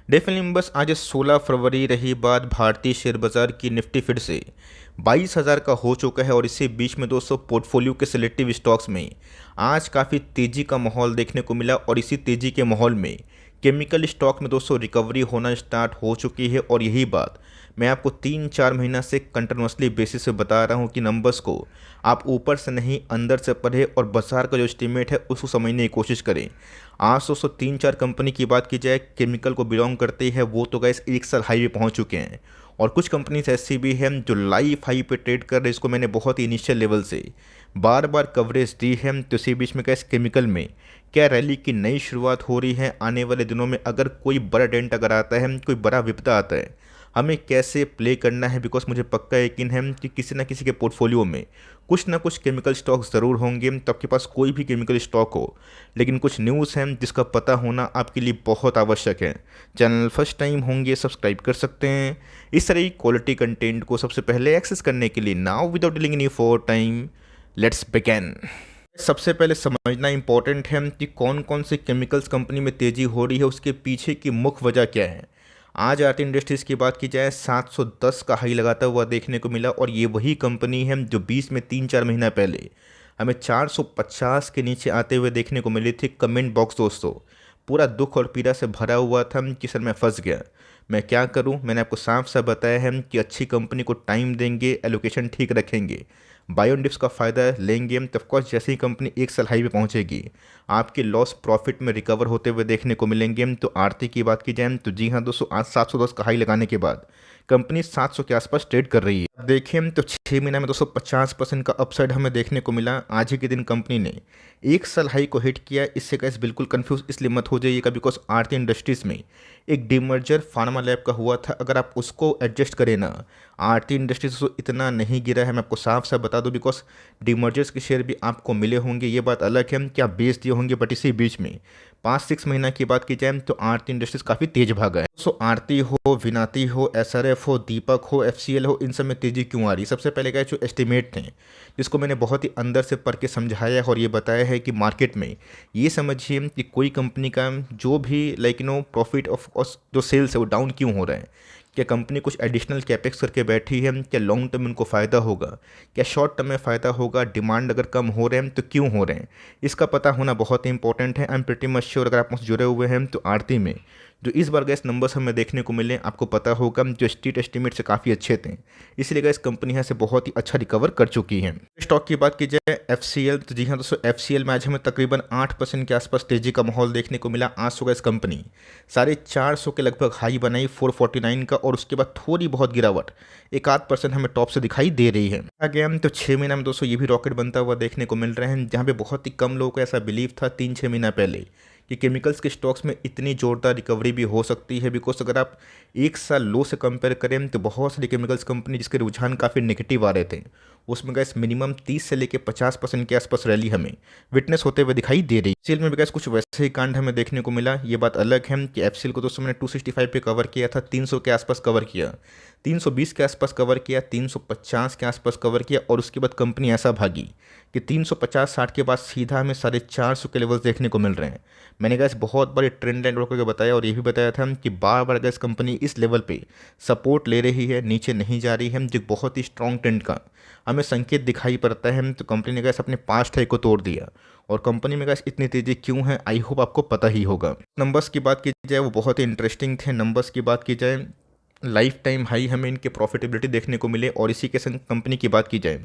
Definitely बस आज 16 फरवरी रही बात भारतीय शेयर बाजार की निफ्टी फिर से 22,000 का हो चुका है और इसी बीच में दोस्तों पोर्टफोलियो के सिलेक्टिव स्टॉक्स में आज काफ़ी तेज़ी का माहौल देखने को मिला और इसी तेज़ी के माहौल में केमिकल स्टॉक में दोस्तों रिकवरी होना स्टार्ट हो चुकी है। और यही बात मैं आपको 3-4 महीना से कंटिन्यूसली बेसिस पे बता रहा हूँ कि नंबर्स को आप ऊपर से नहीं अंदर से पढ़े और बाजार का जो एस्टीमेट है उसको समझने की कोशिश करें। आज दोस्तों 3-4 कंपनी की बात की जाए केमिकल को बिलोंग करती है वो तो गैस एक साल हाई पे पहुँच चुके हैं और कुछ कंपनीज ऐसी भी हैं जो लाइव हाई पे ट्रेड कर रहे हैं। इसको मैंने बहुत ही इनिशियल लेवल से बार बार कवरेज दी है। तो इसी बीच में गैस केमिकल में क्या रैली की नई शुरुआत हो रही है आने वाले दिनों में। अगर कोई बड़ा डेंट अगर आता है, कोई बड़ा विपदा आता है, हमें कैसे प्ले करना है, बिकॉज मुझे पक्का यकीन है कि किसी ना किसी के पोर्टफोलियो में कुछ ना कुछ केमिकल स्टॉक्स ज़रूर होंगे। तो आपके पास कोई भी केमिकल स्टॉक हो लेकिन कुछ न्यूज़ है जिसका पता होना आपके लिए बहुत आवश्यक है। चैनल फर्स्ट टाइम होंगे सब्सक्राइब कर सकते हैं इस तरह की क्वालिटी कंटेंट को सबसे पहले एक्सेस करने के लिए। Now without dealing any for time let's begin. सबसे पहले समझना इंपॉर्टेंट है कि कौन कौन से केमिकल्स कंपनी में तेज़ी हो रही है, उसके पीछे की मुख्य वजह क्या है। आज आरती इंडस्ट्रीज़ की बात की जाए 710 का हाई लगाता हुआ देखने को मिला और ये वही कंपनी है जो 20 में 3-4 महीना पहले हमें 450 के नीचे आते हुए देखने को मिली थी। कमेंट बॉक्स दोस्तों पूरा दुख और पीड़ा से भरा हुआ था कि सर मैं फंस गया, मैं क्या करूं। मैंने आपको साफ साफ बताया है कि अच्छी कंपनी को टाइम देंगे, एलोकेशन ठीक रखेंगे, बायो डिप्स का फ़ायदा लेंगे तो ऑफकोर्स जैसे ही कंपनी एक साल हाई पे पहुंचेगी आपके लॉस प्रॉफिट में रिकवर होते हुए देखने को मिलेंगे। तो आरती की बात की जाए तो जी हाँ दोस्तों, आज 710 का हाई लगाने के बाद कंपनी 700 के आसपास ट्रेड कर रही है। अब देखें तो 6 महीना में दोस्तों 50% का अपसाइड हमें देखने को मिला। आज ही के दिन कंपनी ने एक साल हाई को हिट किया। इससे कैसे बिल्कुल कंफ्यूज इसलिए मत हो जाइएगा बिकॉज आरती इंडस्ट्रीज़ में एक डीमर्जर फार्मा लैब का हुआ था। अगर आप उसको एडजस्ट करें ना, आरती इंडस्ट्रीज तो इतना नहीं गिरा है, मैं आपको साफ साफ बता दूं। बिकॉज डीमर्जर्स के शेयर भी आपको मिले होंगे, ये बात अलग है कि आप बेच दिए होंगे, बट इसी बीच में 5-6 महीना की बात की जाए तो आरती इंडस्ट्रीज काफ़ी तेज भागा है। सो आरती हो, विनाती हो, एसआरएफ हो, दीपक हो, एफसीएल हो, इन सब में तेजी क्यों आ रही। सबसे पहले क्या जो एस्टिमेट थे जिसको मैंने बहुत ही अंदर से पढ़ के समझाया है और ये बताया है कि मार्केट में ये समझिए कि कोई कंपनी का जो भी लाइक प्रॉफिट ऑफ जो सेल्स है वो डाउन क्यों हो रहा है। क्या कंपनी कुछ एडिशनल कैपेक्स करके बैठी है, क्या लॉन्ग टर्म उनको फ़ायदा होगा, क्या शॉर्ट टर्म में फ़ायदा होगा, डिमांड अगर कम हो रहे हैं तो क्यों हो रहे हैं, इसका पता होना बहुत ही इंपॉर्टेंट है। I am pretty much sure अगर आप मुझसे जुड़े हुए हैं तो आरती में जो इस बार गैस नंबर्स हमें देखने को मिले आपको पता होगा जो स्ट्रीट एस्टीमेट से काफ़ी अच्छे थे, इसलिए गैस कंपनी यहाँ से बहुत ही अच्छा रिकवर कर चुकी है। स्टॉक की बात की जाए एफसीएल तो जी हाँ दोस्तों, एफसीएल में आज हमें तकरीबन 8% के आसपास तेजी का माहौल देखने को मिला। आज सुबह इस कंपनी 450 के लगभग हाई बनाई 449 का और उसके बाद थोड़ी बहुत गिरावट 1-8% हमें टॉप से दिखाई दे रही है। आगे हम तो 6 महीना में दोस्तों ये भी रॉकेट बनता हुआ देखने को मिल रहे हैं, जहाँ पे बहुत ही कम लोगों को ऐसा बिलीव था 3-6 महीना पहले कि केमिकल्स के स्टॉक्स में इतनी जोरदार रिकवरी भी हो सकती है। बिकॉज अगर आप एक साल लो से कंपेयर करें तो बहुत सारी केमिकल्स कंपनी जिसके रुझान काफ़ी नेगेटिव आ रहे थे उसमें गैस मिनिमम 30 से लेकर 50% के आसपास रैली हमें विटनेस होते हुए दिखाई दे रही है। एफसीएल में भी गैस कुछ वैसे ही कांड हमें देखने को मिला। ये बात अलग है कि एफसीएल को दोस्तों मैंने 265 पे कवर किया था, 300 के आसपास कवर किया, 320 के आसपास कवर किया, 350 के आसपास कवर किया और उसके बाद कंपनी ऐसा भागी कि 350-60 के बाद सीधा हमें 450 के लेवल्स देखने को मिल रहे हैं। मैंने गैस बहुत बड़े ट्रेंड लाइन करके बताया और ये भी बताया था कि बार बार गैस कंपनी इस लेवल पे सपोर्ट ले रही है, नीचे नहीं जा रही है, जो बहुत ही स्ट्रॉन्ग ट्रेंड का हमें संकेत दिखाई पड़ता है। तो कंपनी ने गैस अपने पास्ट हाई को तोड़ दिया और कंपनी में गैस इतनी तेज़ी क्यों है आई होप आपको पता ही होगा। नंबर्स की बात की जाए वो बहुत ही इंटरेस्टिंग थे। नंबर्स की बात की जाए लाइफ टाइम हाई हमें इनके प्रॉफिटेबिलिटी देखने को मिले और इसी के संग कंपनी की बात की जाए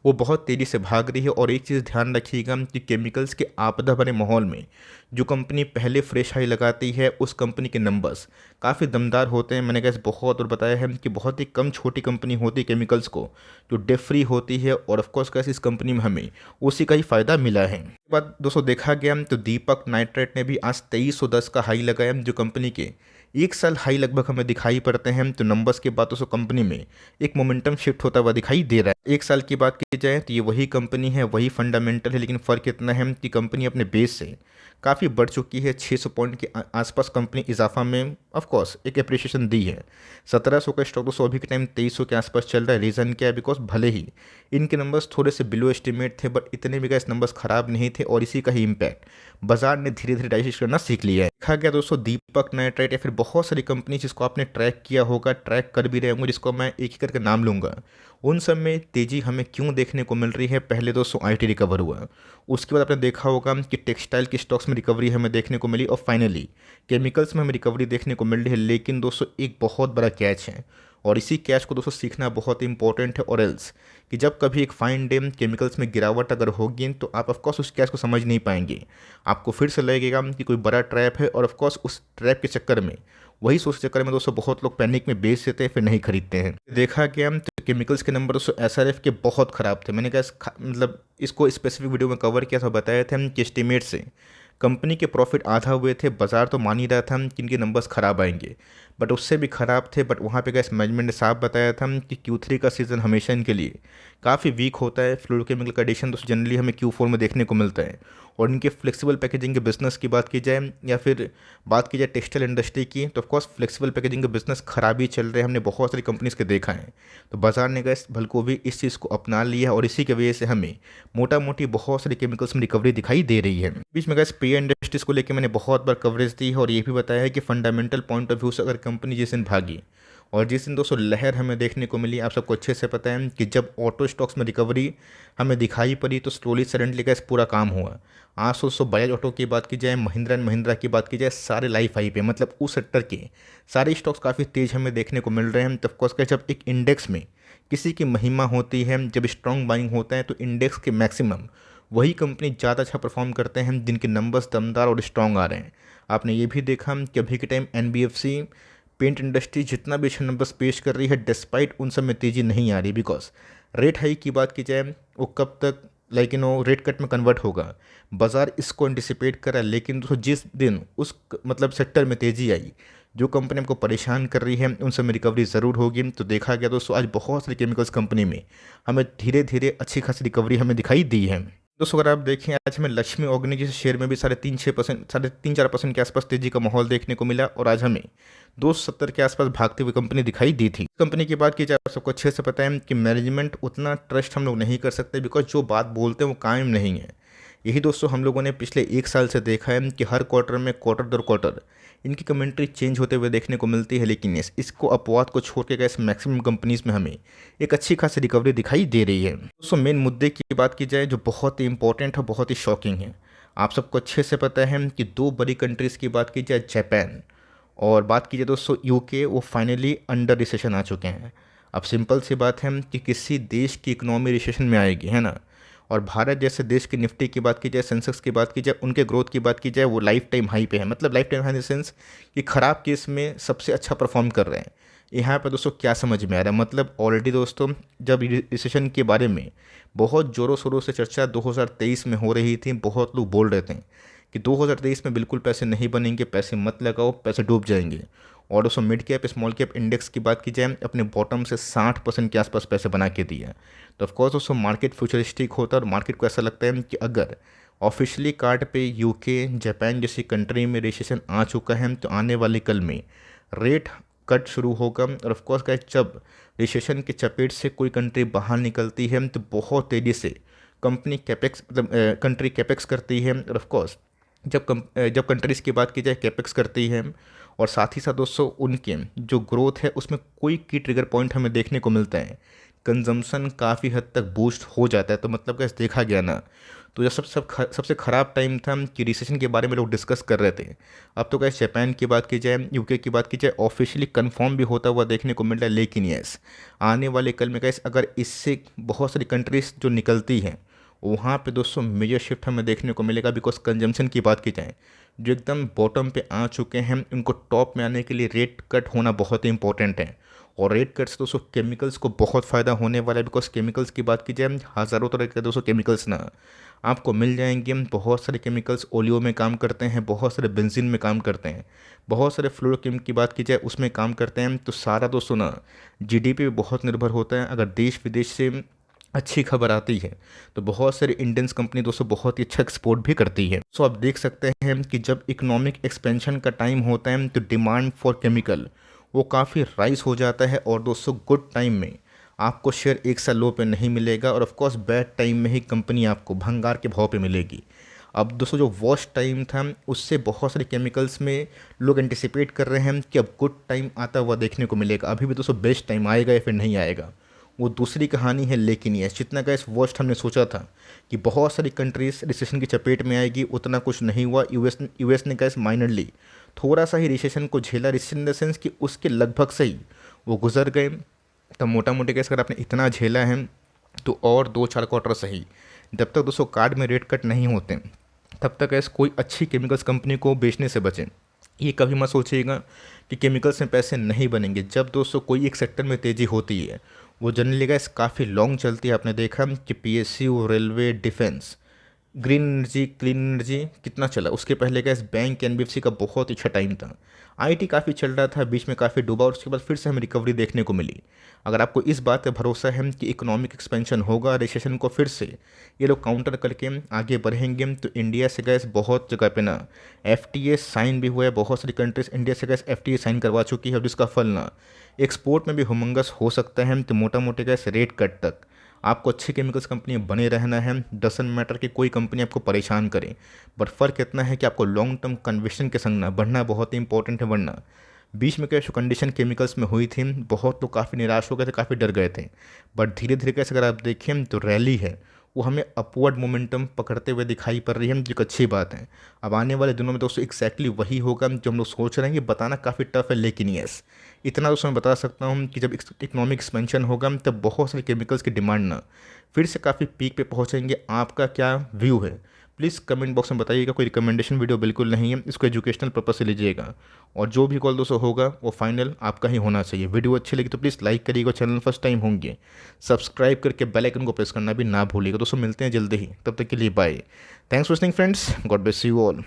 वो बहुत तेज़ी से भाग रही है। और एक चीज़ ध्यान रखिएगा कि केमिकल्स के आपदा भरे माहौल में जो कंपनी पहले फ्रेश हाई लगाती है उस कंपनी के नंबर्स काफ़ी दमदार होते हैं। मैंने कैसे बहुत और बताया है कि बहुत ही कम छोटी कंपनी होती है केमिकल्स को जो डेट फ्री होती है और ऑफकोर्स कैसे इस कंपनी में हमें उसी का ही फ़ायदा मिला है। इसके बाद दोस्तों देखा गया तो दीपक नाइट्रेट ने भी आज 2310 का हाई लगाया जो कंपनी के एक साल हाई लगभग हमें दिखाई पड़ते हैं। तो नंबर्स की बातों से कंपनी में एक मोमेंटम शिफ्ट होता हुआ दिखाई दे रहा है। एक साल की बात की जाए तो ये वही कंपनी है, वही फंडामेंटल है, लेकिन फ़र्क इतना है कि कंपनी अपने बेस से काफ़ी बढ़ चुकी है। 600 पॉइंट के आसपास कंपनी इजाफा में ऑफ कोर्स एक अप्रिशिएशन दी है। 1700 का स्टॉक दोस्तों अभी के टाइम 2300 के आसपास चल रहा है। रीज़न क्या है? बिकॉज भले ही इनके नंबर्स थोड़े से बिलो एस्टिमेट थे, बट इतने भी गैस नंबर्स ख़राब नहीं थे, और इसी का ही इम्पैक्ट बाजार ने धीरे धीरे डाइजेस्ट करना सीख लिया है। देखा गया दोस्तों दीपक नाइट्राइट या फिर बहुत सारी कंपनी जिसको आपने ट्रैक किया होगा, ट्रैक कर भी रहे होंगे, जिसको मैं एक ही करके नाम लूँगा, उन सब में तेज़ी हमें क्यों देखने को मिल रही है? पहले दोस्तों आईटी रिकवर हुआ, उसके बाद आपने देखा होगा कि टेक्सटाइल के स्टॉक्स में रिकवरी हमें देखने को मिली, और फाइनली केमिकल्स में हमें रिकवरी देखने को मिल रही है। लेकिन दोस्तों एक बहुत बड़ा कैच है, और इसी कैच को दोस्तों सीखना बहुत इंपॉर्टेंट है, और एल्स कि जब कभी एक फाइन डे केमिकल्स में गिरावट अगर होगी तो आप ऑफकोर्स उस कैच को समझ नहीं पाएंगे। आपको फिर से लगेगा कि कोई बड़ा ट्रैप है, और ऑफकोर्स उस ट्रैप के चक्कर में, वही सोच के चक्कर में दोस्तों बहुत लोग पैनिक में बेच देते हैं, फिर नहीं खरीदते हैं। देखा गया तो केमिकल्स के नंबर दोस्तों एसआरएफ के बहुत ख़राब थे। मैंने कहा मतलब इसको स्पेसिफिक वीडियो में कवर किया था, बताया था कि एस्टिमेट से कंपनी के प्रॉफिट आधा हुए थे। बाजार तो मान ही रहा था कि इनके नंबर्स ख़राब आएंगे, बट उससे भी ख़राब थे। बट वहाँ पे गैस मैनेजमेंट ने साफ बताया था कि Q3 का सीज़न हमेशा इनके लिए काफ़ी वीक होता है। फ्लोरोकेमिकल का एडिशन तो जनरली हमें Q4 में देखने को मिलता है। और इनके फ्लेक्सिबल पैकेजिंग के बिजनेस की बात की जाए या फिर बात की जाए टेक्सटाइल इंडस्ट्री की, तो ऑफकोर्स फ्लेक्सिबल पैकेजिंग का बिजनेस खराब ही चल रहे हैं। हमने बहुत सारी कंपनीज के देखा है, तो बाजार ने गैस भलको भी इस चीज़ को अपना लिया, और इसी की वजह से हमें मोटा मोटी बहुत सारी केमिकल्स में रिकवरी दिखाई दे रही है। बीच में गैस पे इंडस्ट्रीज को लेकर मैंने बहुत बार कवरेज दी है, और ये भी बताया है कि फंडामेंटल पॉइंट ऑफ व्यू से अगर कंपनी जिस दिन भागी, और जिस दिन दोस्तों लहर हमें देखने को मिली, आप सबको अच्छे से पता है कि जब ऑटो स्टॉक्स में रिकवरी हमें दिखाई पड़ी तो स्लोली सडनली का पूरा काम हुआ। आज दोस्तों बजाज ऑटो की बात की जाए, महिंद्रा एंड महिंद्रा की बात की जाए, सारे लाइफ हाई पे, मतलब उस सेक्टर के सारे स्टॉक्स काफ़ी तेज़ हमें देखने को मिल रहे हैं। तो ऑफकोर्स जब एक इंडेक्स में किसी की महिमा होती है, जब स्ट्रॉन्ग बाइंग होता है, तो इंडेक्स के मैक्सिमम वही कंपनी ज़्यादा अच्छा परफॉर्म करते हैं जिनके नंबर्स दमदार और स्ट्रॉन्ग आ रहे हैं। आपने ये भी देखा कि अभी के टाइम एनबीएफसी पेंट इंडस्ट्री जितना भी अच्छा नंबर्स पेश कर रही है, डिस्पाइट उन सब में तेज़ी नहीं आ रही। बिकॉज रेट हाइक की बात की जाए, वो कब तक रेट कट में कन्वर्ट होगा, बाजार इसको एंटिसिपेट कर रहा है। लेकिन दोस्तों जिस दिन उस मतलब सेक्टर में तेज़ी आई, जो कंपनी हमको परेशान कर रही है, उन सब में रिकवरी ज़रूर होगी। तो देखा गया दोस्तों आज बहुत सारी केमिकल्स कंपनी में हमें धीरे धीरे अच्छी खासी रिकवरी हमें दिखाई दी है। दोस्तों अगर आप देखें, आज हमें लक्ष्मी ऑर्गेनिक जैसे शेयर में भी 3.5-6%, 3.5-4% के आसपास तेजी का माहौल देखने को मिला, और आज हमें 270 के आसपास भागती हुई कंपनी दिखाई दी थी। कंपनी की बात की जाए, आप सबको अच्छे से पता है कि मैनेजमेंट उतना ट्रस्ट हम लोग नहीं कर सकते, बिकॉज जो बात बोलते हैं वो कायम नहीं है। यही दोस्तों हम लोगों ने पिछले 1 साल से देखा है कि हर क्वार्टर में, क्वार्टर दर क्वार्टर इनकी कमेंट्री चेंज होते हुए देखने को मिलती है। लेकिन इसको अपवाद को छोड़ के गए मैक्सिमम कंपनीज में हमें एक अच्छी खासी रिकवरी दिखाई दे रही है। दोस्तों मेन मुद्दे की बात की जाए जो बहुत ही इंपॉर्टेंट और बहुत ही शॉकिंग है, आप सबको अच्छे से पता है कि दो बड़ी कंट्रीज़ की बात की जाए, जापान और बात की जाए दोस्तों यूके, वो फाइनली अंडर रिसेशन आ चुके हैं। अब सिंपल सी बात है कि किसी देश की इकोनॉमी रिसेशन में आएगी, है ना, और भारत जैसे देश की निफ्टी की बात की जाए, सेंसेक्स की बात की जाए, उनके ग्रोथ की बात की जाए, वो लाइफ टाइम हाई पे है। मतलब life time high in the sense कि ख़राब केस में सबसे अच्छा परफॉर्म कर रहे हैं। यहाँ पर दोस्तों क्या समझ में आ रहा है, मतलब ऑलरेडी दोस्तों जब रिसेशन के बारे में बहुत ज़ोरों शोरों से चर्चा 2023 में हो रही थी, बहुत लोग बोल रहे थे कि 2023 में बिल्कुल पैसे नहीं बनेंगे, पैसे मत लगाओ, पैसे डूब जाएंगे। और दोस्तों mid cap small cap index की बात की जाए, अपने बॉटम से 60% के आसपास पैसे बना के दिए। तो ऑफकोर्स दोस्तों मार्केट फ्यूचरिस्टिक होता है, और मार्केट को ऐसा लगता है कि अगर ऑफिशियली कार्ड पे यूके, जापान जैसी कंट्री में रिसेशन आ चुका है, तो आने वाले कल में रेट कट शुरू होगा। और ऑफकोर्स गाइस जब रिसेशन के चपेट से कोई कंट्री बाहर निकलती है, तो बहुत तेज़ी से कंपनी कैपेक्स मतलब कंट्री कैपेक्स करती है। और ऑफकोर्स जब कंट्रीज़ की बात की जाए कैपेक्स करती है, और साथ ही साथ दोस्तों उनके जो ग्रोथ है उसमें कोई की ट्रिगर पॉइंट हमें देखने को मिलता है, कंजम्पशन काफ़ी हद तक बूस्ट हो जाता है। तो मतलब कैसे देखा गया ना, तो जब सबसे ख़राब टाइम था कि रिसेशन के बारे में लोग डिस्कस कर रहे थे, अब तो कैसे जापान की बात की जाए, यूके की बात की जाए, ऑफिशियली कंफर्म भी होता हुआ देखने को मिल रहा है। लेकिन यस, आने वाले कल में कैसे अगर इससे बहुत सारी कंट्रीज जो निकलती हैं, वहाँ पे दोस्तों मेजर शिफ्ट हमें देखने को मिलेगा। बिकॉज कंजम्पशन की बात की जाए, जो एकदम बॉटम पे आ चुके हैं, उनको टॉप में आने के लिए रेट कट होना बहुत ही इंपॉर्टेंट है। और रेट कट से दोस्तों केमिकल्स को बहुत फ़ायदा होने वाला है। बिकॉज केमिकल्स की बात की जाए, हज़ारों तरह के दोस्तों केमिकल्स ना आपको मिल जाएंगे। बहुत सारे केमिकल्स ओलियो में काम करते हैं, बहुत सारे बेंजीन में काम करते हैं, बहुत सारे फ्लोरोकेम की बात की जाए उसमें काम करते हैं। तो सारा दोस्तों ना जीडीपी पे बहुत निर्भर होता है। अगर देश विदेश से अच्छी खबर आती है तो बहुत सारी इंडियंस कंपनी दोस्तों बहुत ही अच्छा एक्सपोर्ट भी करती है। सो आप देख सकते हैं कि जब इकोनॉमिक एक्सपेंशन का टाइम होता है तो डिमांड फॉर केमिकल वो काफ़ी राइज हो जाता है, और दोस्तों गुड टाइम में आपको शेयर एक साल लो पे नहीं मिलेगा, और ऑफ कोर्स बैड टाइम में ही कंपनी आपको भंगार के भाव पे मिलेगी। अब दोस्तों जो वर्स्ट टाइम था उससे बहुत सारे केमिकल्स में लोग एंटिसिपेट कर रहे हैं कि अब गुड टाइम आता हुआ देखने को मिलेगा। अभी भी दोस्तों बेस्ट टाइम आएगा या फिर नहीं आएगा वो दूसरी कहानी है, लेकिन ये जितना का इस वर्स्ट हमने सोचा था कि बहुत सारी कंट्रीज रिसेशन की चपेट में आएगी, उतना कुछ नहीं हुआ। यूएस ने गैस माइनरली थोड़ा सा ही रिसेशन को झेला, रिसेशन इन द सेंस कि उसके लगभग से ही वो गुजर गए। तब मोटा मोटी कैसे अगर आपने इतना झेला है तो और 2-4 क्वार्टर सही, जब तक दोस्तों कार्ड में रेट कट नहीं होते तब तक ऐसे कोई अच्छी केमिकल्स कंपनी को बेचने से बचें। ये कभी मत सोचिएगा कि केमिकल्स में पैसे नहीं बनेंगे। जब दोस्तों कोई एक सेक्टर में तेज़ी होती है वो जनरली गैस काफ़ी लॉन्ग चलती है। आपने देखा कि PSU, railway, defence, green energy, clean energy कितना चला। उसके पहले गैस बैंक, एनबीएफसी का बहुत अच्छा टाइम था। आईटी काफ़ी चल रहा था, बीच में काफ़ी डूबा, और उसके बाद फिर से हमें रिकवरी देखने को मिली। अगर आपको इस बात का भरोसा है कि इकोनॉमिक एक्सपेंशन होगा, रिसेशन को फिर से ये लोग काउंटर करके आगे बढ़ेंगे, तो इंडिया से गैस बहुत जगह पे ना एफटीए साइन भी हुआ है। बहुत सारी कंट्रीज इंडिया से गैस एफटीए साइन करवा चुकी है, और जिसका फल ना एक्सपोर्ट में भी हुमंगस हो सकता है। तो मोटा मोटी गैस रेट कट तक आपको अच्छी केमिकल्स कंपनी बने रहना है। डजंट मैटर कि कोई कंपनी आपको परेशान करे, बट फ़र्क इतना है कि आपको लॉन्ग टर्म कन्विक्शन के संग ना बढ़ना बहुत ही इंपॉर्टेंट है। वरना बीच में कैसे कंडीशन केमिकल्स में हुई थी, बहुत लोग काफ़ी निराश हो गए थे, काफ़ी डर गए थे। बट धीरे धीरे कैसे अगर आप देखें तो रैली है वो हमें अपवर्ड मोमेंटम पकड़ते हुए दिखाई पड़ रही है, जो एक अच्छी बात है। अब आने वाले दिनों में दोस्तों एक्जैक्टली वही होगा जो हम लोग सोच रहे हैं। ये बताना काफ़ी टफ है, लेकिन यस इतना दोस्तों मैं बता सकता हूँ कि जब इकोनॉमिक एक्सपेंशन होगा तब बहुत सारे केमिकल्स की डिमांड ना फिर से काफ़ी पीक पे पहुँचेंगे। आपका क्या व्यू है प्लीज़ कमेंट बॉक्स में बताइएगा। कोई रिकमेंडेशन वीडियो बिल्कुल नहीं है, इसको एजुकेशनल पर्पज से लीजिएगा, और जो भी कॉल दोस्तों होगा वो फाइनल आपका ही होना चाहिए। वीडियो अच्छी लगी तो प्लीज़ लाइक करिएगा, चैनल फर्स्ट टाइम होंगे सब्सक्राइब करके बेल आइकन को प्रेस करना भी ना भूलिएगा। दोस्तों मिलते हैं जल्दी ही, तब तक के लिए bye. Thanks for listening friends, God bless you all.